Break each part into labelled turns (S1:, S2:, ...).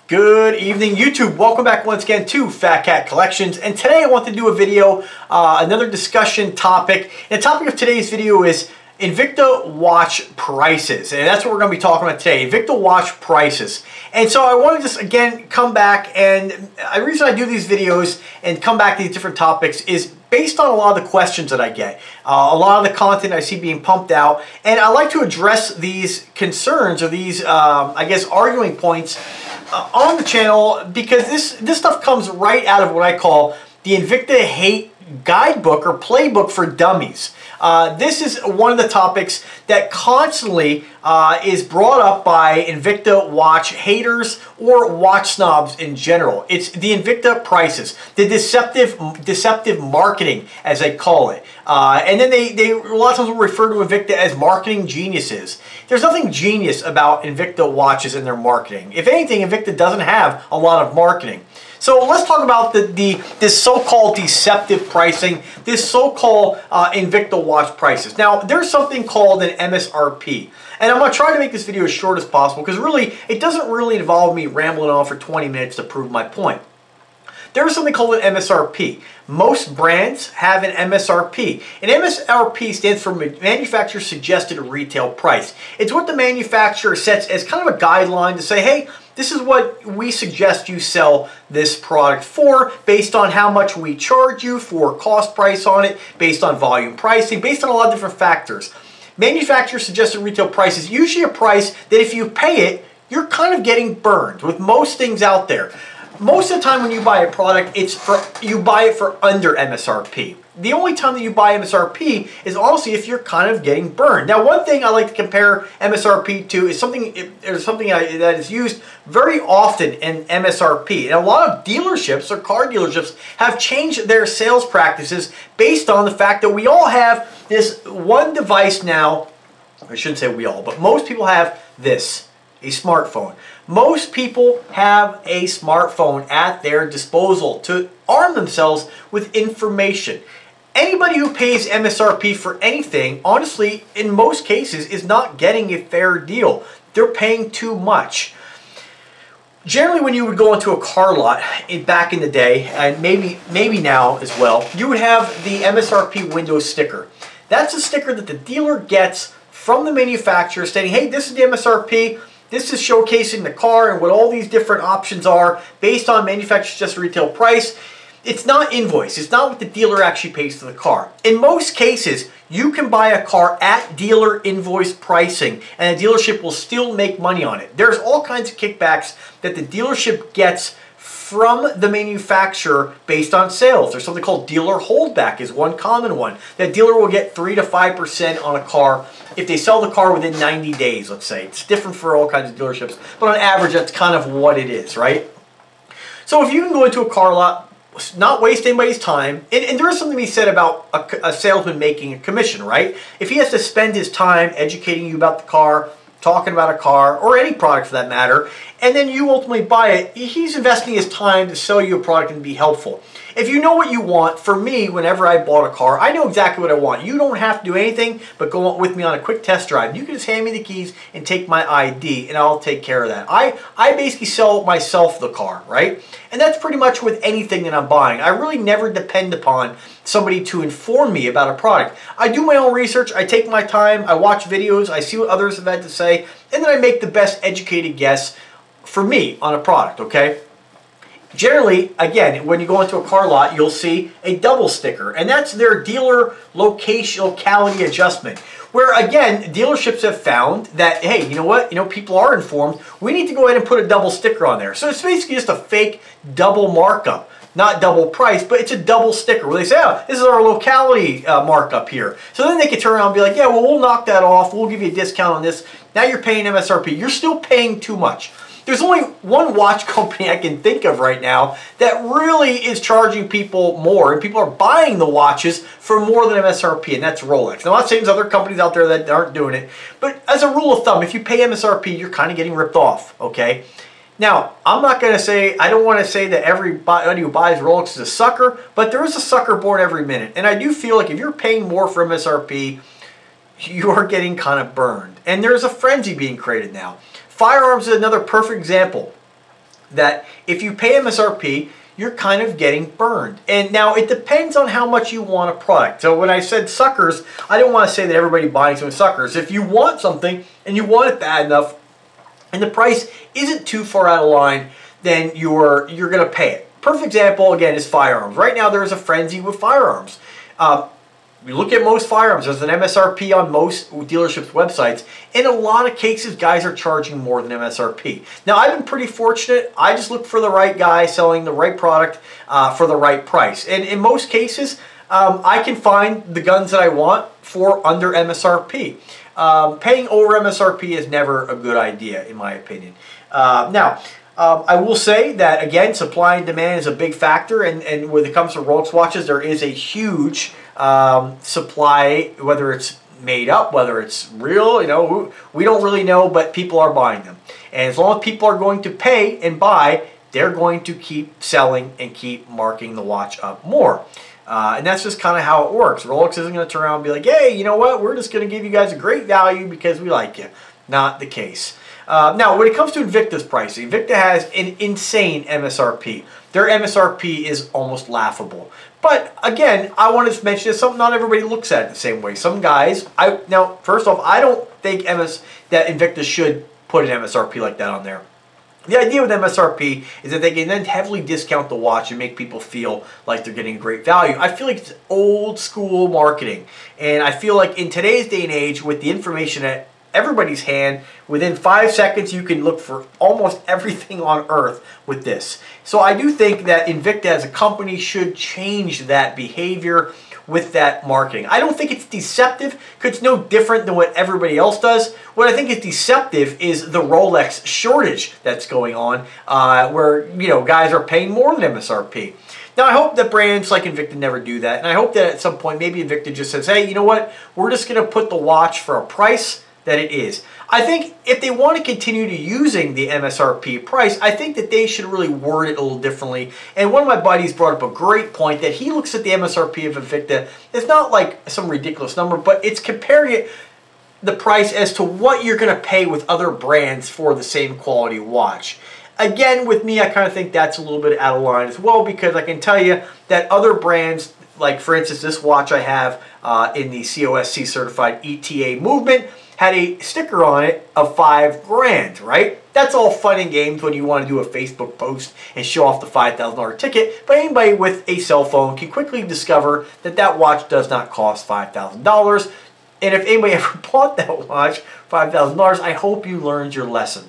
S1: Good evening, YouTube. Welcome back once again to Fat Cat Collections. And today I want to do a video, another discussion topic. And the topic of today's video is Invicta watch prices. And that's what we're going to be talking about today, Invicta watch prices. And so I want to just, again, come back, and the reason I do these videos and come back to these different topics is based on a lot of the questions that I get, a lot of the content I see being pumped out, and I like to address these concerns or these, I guess, arguing points on the channel, because this stuff comes right out of what I call the Invicta hate guidebook or playbook for dummies. This is one of the topics that constantly is brought up by Invicta watch haters or watch snobs in general. It's the Invicta prices, the deceptive marketing, as they call it. And then they a lot of times will refer to Invicta as marketing geniuses. There's nothing genius about Invicta watches and their marketing. If anything, Invicta doesn't have a lot of marketing. So let's talk about this so-called deceptive pricing, this so-called Invicta watch prices. Now, there's something called an MSRP. And I'm going to try to make this video as short as possible because really, it doesn't really involve me rambling on for 20 minutes to prove my point. There's something called an MSRP. Most brands have an MSRP. An MSRP stands for Manufacturer Suggested Retail Price. It's what the manufacturer sets as kind of a guideline to say, hey, this is what we suggest you sell this product for, based on how much we charge you for cost price on it, based on volume pricing, based on a lot of different factors. Manufacturer Suggested Retail Price is usually a price that if you pay it, you're kind of getting burned with most things out there. Most of the time when you buy a product, you buy it for under MSRP. The only time that you buy MSRP is honestly if you're kind of getting burned. Now, one thing I like to compare MSRP to is something that is used very often in MSRP. And a lot of dealerships or car dealerships have changed their sales practices based on the fact that we all have this one device now. I shouldn't say we all, but most people have this, a smartphone. Most people have a smartphone at their disposal to arm themselves with information. Anybody who pays MSRP for anything, honestly, in most cases, is not getting a fair deal. They're paying too much. Generally, when you would go into a car lot back in the day, and maybe now as well, you would have the MSRP window sticker. That's a sticker that the dealer gets from the manufacturer stating, hey, this is the MSRP. This is showcasing the car and what all these different options are based on manufacturer's suggested retail price. It's not invoice. It's not what the dealer actually pays for the car. In most cases, you can buy a car at dealer invoice pricing and the dealership will still make money on it. There's all kinds of kickbacks that the dealership gets from the manufacturer based on sales. There's something called dealer holdback is one common one. That dealer will get 3 to 5% on a car if they sell the car within 90 days, let's say. It's different for all kinds of dealerships, but on average, that's kind of what it is, right? So if you can go into a car lot, not waste anybody's time, and there is something to be said about a salesman making a commission, right? If he has to spend his time educating you about the car, talking about a car, or any product for that matter, and then you ultimately buy it, he's investing his time to sell you a product and be helpful. If you know what you want, for me, whenever I bought a car, I know exactly what I want. You don't have to do anything but go with me on a quick test drive. You can just hand me the keys and take my ID, and I'll take care of that. I basically sell myself the car, right? And that's pretty much with anything that I'm buying. I really never depend upon somebody to inform me about a product. I do my own research, I take my time, I watch videos, I see what others have had to say, and then I make the best educated guess for me on a product, okay? Generally, again, when you go into a car lot, you'll see a double sticker, and that's their dealer locality adjustment. Where, again, dealerships have found that, hey, you know what? You know, people are informed. We need to go ahead and put a double sticker on there. So it's basically just a fake double markup. Not double price, but it's a double sticker where they say, oh, this is our locality markup here. So then they can turn around and be like, yeah, well, we'll knock that off. We'll give you a discount on this. Now you're paying MSRP. You're still paying too much. There's only one watch company I can think of right now that really is charging people more, and people are buying the watches for more than MSRP, and that's Rolex. Now, I'm not saying there's other companies out there that aren't doing it, but as a rule of thumb, if you pay MSRP, you're kind of getting ripped off, okay? Now, I'm not going to say, I don't want to say that everybody who buys Rolex is a sucker, but there is a sucker born every minute. And I do feel like if you're paying more for MSRP, you are getting kind of burned. And there's a frenzy being created now. Firearms is another perfect example. that if you pay MSRP, you're kind of getting burned. And now it depends on how much you want a product. So when I said suckers, I didn't want to say that everybody buying some suckers. If you want something and you want it bad enough and the price isn't too far out of line, then you're going to pay it. Perfect example, again, is firearms. Right now there is a frenzy with firearms. We look at most firearms, there's an MSRP on most dealerships' websites. In a lot of cases, guys are charging more than MSRP. Now, I've been pretty fortunate. I just look for the right guy selling the right product for the right price. And in most cases, I can find the guns that I want for under MSRP. Paying over MSRP is never a good idea, in my opinion. I will say that, again, supply and demand is a big factor, and when it comes to Rolex watches, there is a huge supply, whether it's made up, whether it's real, you know, we don't really know, but people are buying them. And as long as people are going to pay and buy, they're going to keep selling and keep marking the watch up more. And that's just kind of how it works. Rolex isn't going to turn around and be like, hey, you know what, we're just going to give you guys a great value because we like you. Not the case. Now, when it comes to Invicta's pricing, Invicta has an insane MSRP. Their MSRP is almost laughable. But again, I want to mention this, not everybody looks at it the same way. Some guys, now first off, I don't think that Invicta should put an MSRP like that on there. The idea with MSRP is that they can then heavily discount the watch and make people feel like they're getting a great value. I feel like it's old school marketing. And I feel like in today's day and age, with the information at everybody's hand, within 5 seconds you can look for almost everything on earth with this. So I do think that Invicta as a company should change that behavior with that marketing. I don't think it's deceptive because it's no different than what everybody else does. What I think is deceptive is the Rolex shortage that's going on, where, you know, guys are paying more than MSRP. Now, I hope that brands like Invicta never do that, and I hope that at some point maybe Invicta just says, hey, you know what, we're just going to put the watch for a price that it is. I think if they want to continue to using the MSRP price, I think that they should really word it a little differently. And one of my buddies brought up a great point that he looks at the MSRP of Invicta. It's not like some ridiculous number, but it's comparing it, the price, as to what you're going to pay with other brands for the same quality watch. Again, with me, I kind of think that's a little bit out of line as well, because I can tell you that other brands, like for instance this watch I have in the COSC certified ETA movement, had a sticker on it of $5 grand, right? That's all fun and games when you want to do a Facebook post and show off the $5,000 ticket, but anybody with a cell phone can quickly discover that that watch does not cost $5,000. And if anybody ever bought that watch, $5,000, I hope you learned your lesson.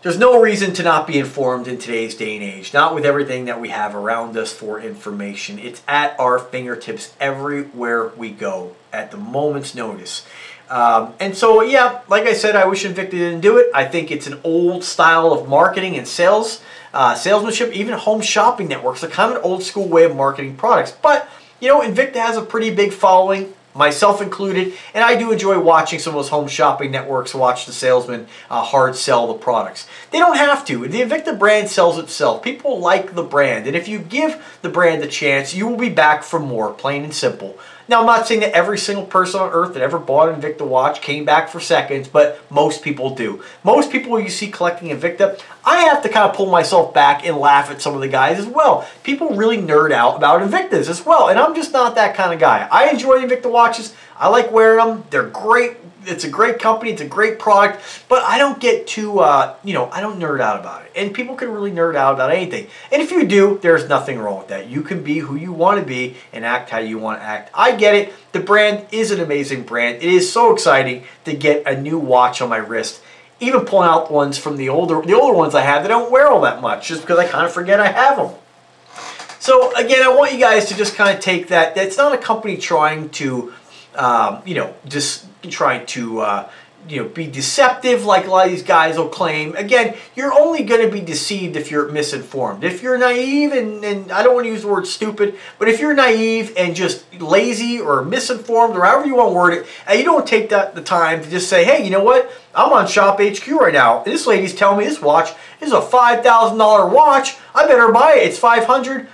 S1: There's no reason to not be informed in today's day and age, not with everything that we have around us for information. It's at our fingertips everywhere we go at the moment's notice. And so, yeah, like I said, I wish Invicta didn't do it. I think it's an old style of marketing and salesmanship. Even home shopping networks are kind of an old school way of marketing products. But, you know, Invicta has a pretty big following, myself included, and I do enjoy watching some of those home shopping networks watch the salesmen hard sell the products. They don't have to. The Invicta brand sells itself. People like the brand, and if you give the brand a chance, you will be back for more, plain and simple. Now, I'm not saying that every single person on earth that ever bought an Invicta watch came back for seconds, but most people do. Most people you see collecting Invicta, I have to kind of pull myself back and laugh at some of the guys as well. People really nerd out about Invictas as well, and I'm just not that kind of guy. I enjoy Invicta watches. I like wearing them. They're great. It's a great company. It's a great product, but I don't get too, you know, I don't nerd out about it. And people can really nerd out about anything. And if you do, there's nothing wrong with that. You can be who you want to be and act how you want to act. I get it. The brand is an amazing brand. It is so exciting to get a new watch on my wrist. Even pulling out ones from the older ones I have that I don't wear all that much, just because I kind of forget I have them. So again, I want you guys to just kind of take that. It's not a company trying to, you know, just trying to, you know, be deceptive like a lot of these guys will claim. Again, you're only going to be deceived if you're misinformed. If you're naive, and I don't want to use the word stupid, but if you're naive and just lazy or misinformed or however you want to word it, and you don't take the time to just say, hey, you know what, I'm on Shop HQ right now, and this lady's telling me this watch is a $5,000 watch, I better buy it, it's $500.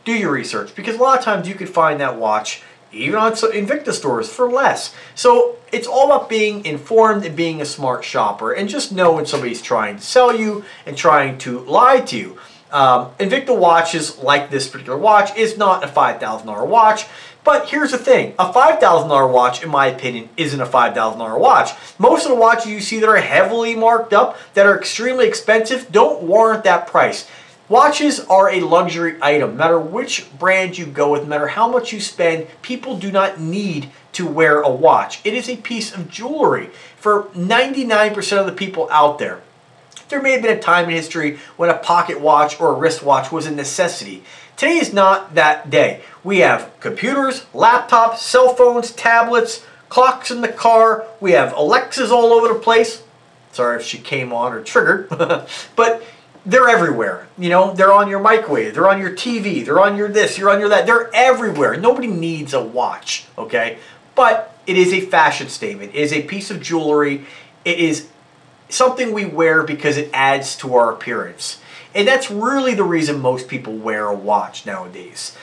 S1: Do your research, because a lot of times you can find that watch even on some Invicta stores for less. So it's all about being informed and being a smart shopper, and just know when somebody's trying to sell you and trying to lie to you. Invicta watches, like this particular watch, is not a $5,000 watch. But here's the thing, a $5,000 watch, in my opinion, isn't a $5,000 watch. Most of the watches you see that are heavily marked up, that are extremely expensive, don't warrant that price. Watches are a luxury item. No matter which brand you go with, no matter how much you spend, people do not need to wear a watch. It is a piece of jewelry for 99% of the people out there. There may have been a time in history when a pocket watch or a wristwatch was a necessity. Today is not that day. We have computers, laptops, cell phones, tablets, clocks in the car. We have Alexas all over the place. Sorry if she came on or triggered. But they're everywhere. You know, they're on your microwave, they're on your TV, they're on your this, you're on your that. They're everywhere. Nobody needs a watch, okay? But it is a fashion statement. It is a piece of jewelry. It is something we wear because it adds to our appearance. And that's really the reason most people wear a watch nowadays.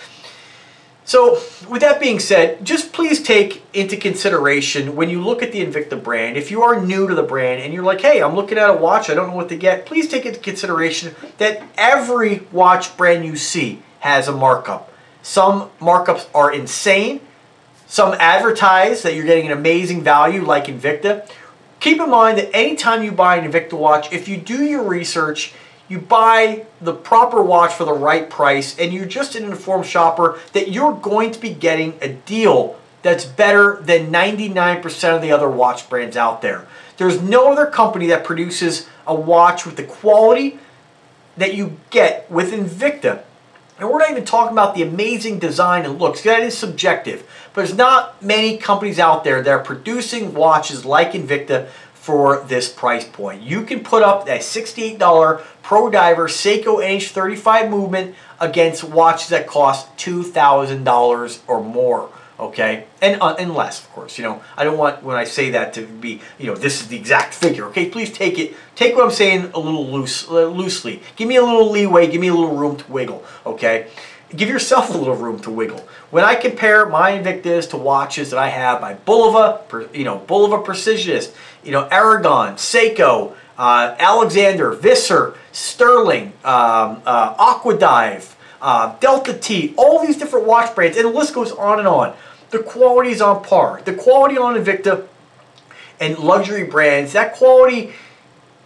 S1: So with that being said, just please take into consideration when you look at the Invicta brand, if you are new to the brand and you're like, hey, I'm looking at a watch, I don't know what to get, please take into consideration that every watch brand you see has a markup. Some markups are insane. Some advertise that you're getting an amazing value like Invicta. Keep in mind that anytime you buy an Invicta watch, if you do your research, you buy the proper watch for the right price, and you're just an informed shopper, that you're going to be getting a deal that's better than 99% of the other watch brands out there. There's no other company that produces a watch with the quality that you get with Invicta. And we're not even talking about the amazing design and looks. That is subjective. But there's not many companies out there that are producing watches like Invicta for this price point. You can put up that $68 Pro Diver Seiko NH35 movement against watches that cost $2,000 or more, okay? And less, of course. You know, I don't want, when I say that, to be, you know, this is the exact figure, okay? Please take what I'm saying a little loosely. Give me a little leeway, give me a little room to wiggle, okay? Give yourself a little room to wiggle. When I compare my Invictas to watches that I have by Bulova, Bulova Precisionist, Aragon, Seiko, Alexander, Visser, Sterling, Aquadive, Delta T, all these different watch brands, and the list goes on and on. The quality is on par. The quality on Invicta and luxury brands, that quality,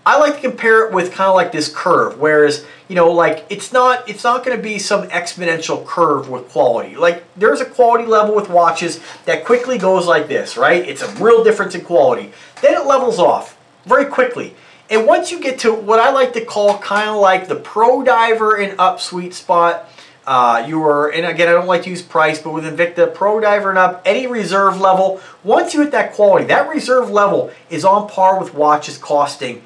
S1: I like to compare it with kind of like this curve, whereas, like it's not going to be some exponential curve with quality. Like there's a quality level with watches that quickly goes like this, right? It's a real difference in quality. Then it levels off very quickly. And once you get to what I like to call kind of like the Pro Diver and up sweet spot, and again, I don't like to use price, but with Invicta, Pro Diver and up, any reserve level, once you hit that quality, that reserve level is on par with watches costing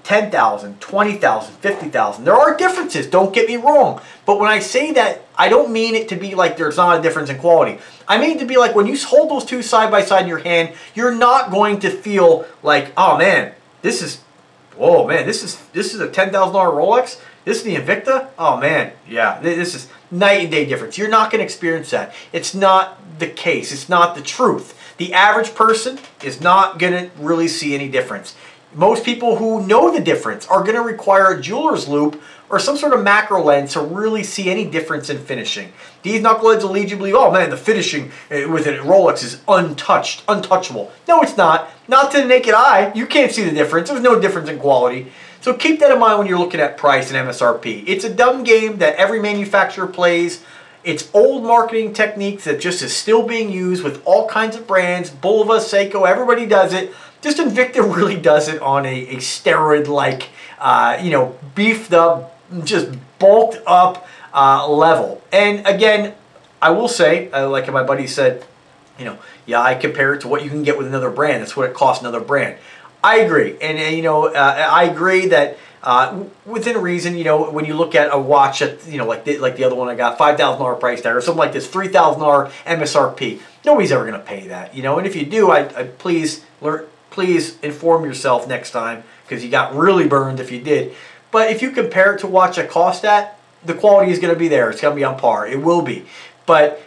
S1: $10,000, $20,000, $50,000. There are differences, don't get me wrong. But when I say that, I don't mean it to be like there's not a difference in quality. I mean it to be like when you hold those two side by side in your hand, you're not going to feel like, oh man, this is a $10,000 Rolex? This is the Invicta? Oh man, yeah, this is night and day difference. You're not going to experience that. It's not the case. It's not the truth. The average person is not going to really see any difference. Most people who know the difference are going to require a jeweler's loupe or some sort of macro lens to really see any difference in finishing. These knuckleheads will lead you to believe, oh man, the finishing with a Rolex is untouchable. No, it's not. Not to the naked eye. You can't see the difference. There's no difference in quality. So keep that in mind when you're looking at price and MSRP. It's a dumb game that every manufacturer plays. It's old marketing techniques that just is still being used with all kinds of brands. Bulova, Seiko, everybody does it. Just Invicta really does it on a steroid-like, beefed up, just bulked up level. And again, I will say, like my buddy said, yeah, I compare it to what you can get with another brand. That's what it costs another brand. I agree, and I agree that within reason, when you look at a watch at, like the other one I got, $5,000 price tag or something like this, $3,000 MSRP. Nobody's ever going to pay that, And if you do, please inform yourself next time, because you got really burned if you did. But if you compare it to watch that cost that, the quality is going to be there. It's going to be on par. It will be. but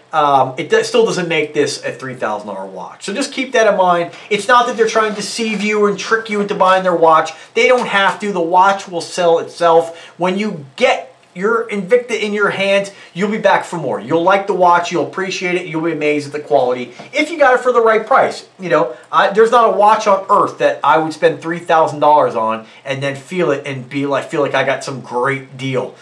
S1: still doesn't make this a $3,000 watch. So just keep that in mind. It's not that they're trying to deceive you and trick you into buying their watch. They don't have to. The watch will sell itself. When you get your Invicta in your hands, you'll be back for more. You'll like the watch, you'll appreciate it, you'll be amazed at the quality if you got it for the right price. You know, there's not a watch on earth that I would spend $3,000 on and then feel it and feel like I got some great deal.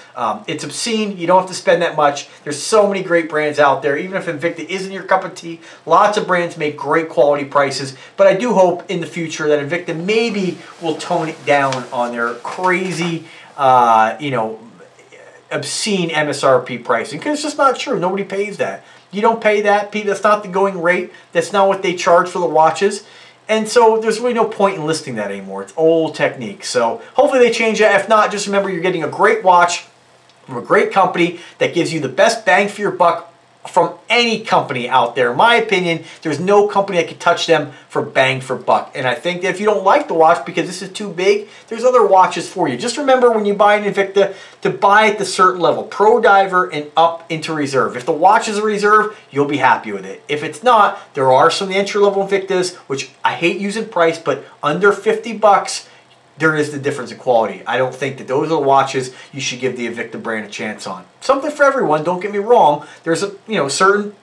S1: It's obscene. You don't have to spend that much. There's so many great brands out there. Even if Invicta isn't your cup of tea, lots of brands make great quality prices. But I do hope in the future that Invicta maybe will tone it down on their crazy, you know, obscene MSRP pricing, because it's just not true. Nobody pays that. You don't pay that. That's not the going rate. That's not what they charge for the watches. And so there's really no point in listing that anymore. It's old technique. So hopefully they change that. If not, just remember you're getting a great watch from a great company that gives you the best bang for your buck from any company out there. In my opinion, there's no company that can touch them for bang for buck. And I think that if you don't like the watch because this is too big, there's other watches for you. Just remember when you buy an Invicta to buy at the certain level, Pro Diver and up into Reserve. If the watch is a Reserve, you'll be happy with it. If it's not, there are some of the entry-level Invictas, which I hate using price, but under 50 bucks, there is the difference in quality. I don't think that those are the watches you should give the Invicta brand a chance on. Something for everyone, don't get me wrong. There's a, you know, certain,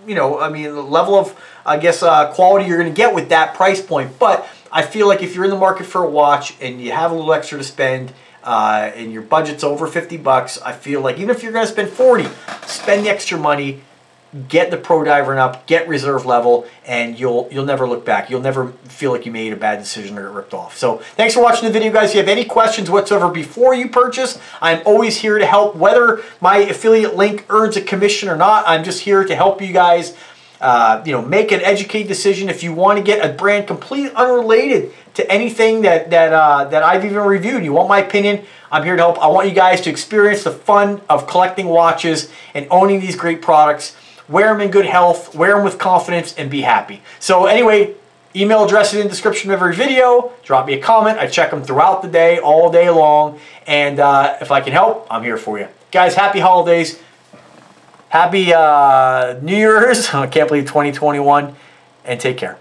S1: you know, I mean, the level of, I guess, quality you're going to get with that price point. But I feel like if you're in the market for a watch and you have a little extra to spend and your budget's over 50 bucks, I feel like even if you're going to spend 40, spend the extra money, get the Pro Diver and up, get Reserve level, and you'll never look back. You'll never feel like you made a bad decision or got ripped off. So thanks for watching the video, guys. If you have any questions whatsoever before you purchase, I'm always here to help. Whether my affiliate link earns a commission or not, I'm just here to help you guys you know, make an educated decision. If you want to get a brand completely unrelated to anything that I've even reviewed, you want my opinion, I'm here to help. I want you guys to experience the fun of collecting watches and owning these great products. Wear them in good health, wear them with confidence, and be happy. So anyway, email address is in the description of every video. Drop me a comment. I check them throughout the day, all day long. And if I can help, I'm here for you. Guys, happy holidays. Happy New Year's. I can't believe 2021. And take care.